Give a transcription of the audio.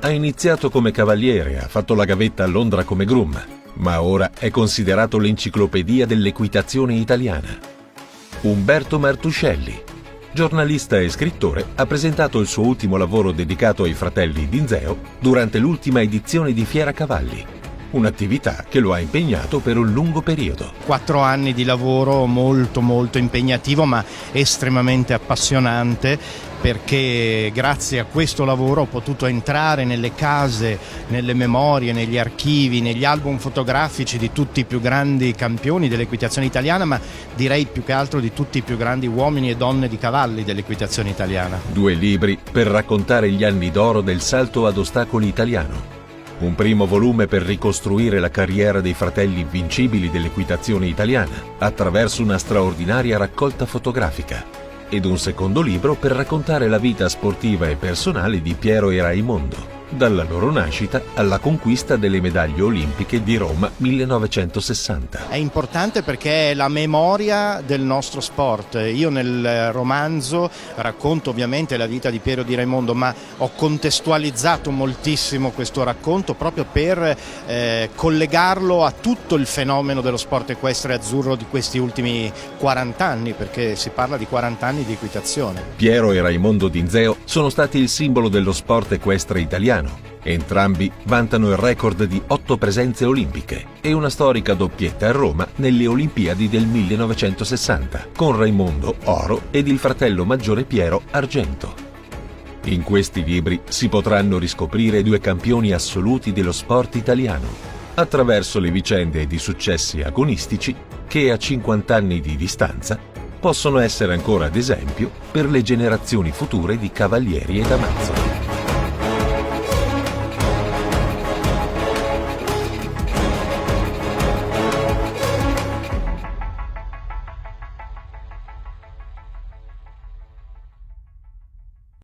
Ha iniziato come cavaliere, ha fatto la gavetta a Londra come groom, ma ora è considerato l'enciclopedia dell'equitazione italiana. Umberto Martuscelli, giornalista e scrittore, ha presentato il suo ultimo lavoro dedicato ai fratelli Dinzeo durante l'ultima edizione di Fiera Cavalli, un'attività che lo ha impegnato per un lungo periodo. 4 anni di lavoro molto impegnativo, ma estremamente appassionante, perché grazie a questo lavoro ho potuto entrare nelle case, nelle memorie, negli archivi, negli album fotografici di tutti i più grandi campioni dell'equitazione italiana, ma direi più che altro di tutti i più grandi uomini e donne di cavalli dell'equitazione italiana. 2 libri per raccontare gli anni d'oro del salto ad ostacoli italiano. Un primo volume per ricostruire la carriera dei fratelli invincibili dell'equitazione italiana attraverso una straordinaria raccolta fotografica, ed un secondo libro per raccontare la vita sportiva e personale di Piero e Raimondo, dalla loro nascita alla conquista delle medaglie olimpiche di Roma 1960. È importante perché è la memoria del nostro sport. Io nel romanzo racconto ovviamente la vita di Piero di Raimondo, ma ho contestualizzato moltissimo questo racconto proprio per collegarlo a tutto il fenomeno dello sport equestre azzurro di questi ultimi 40 anni, perché si parla di 40 anni di equitazione. Piero e Raimondo Dinzeo sono stati il simbolo dello sport equestre italiano. Entrambi vantano il record di 8 presenze olimpiche e una storica doppietta a Roma nelle Olimpiadi del 1960, con Raimondo oro ed il fratello maggiore Piero argento. In questi libri si potranno riscoprire 2 campioni assoluti dello sport italiano, attraverso le vicende ed i successi agonistici che a 50 anni di distanza possono essere ancora d'esempio per le generazioni future di cavalieri ed amazzoni.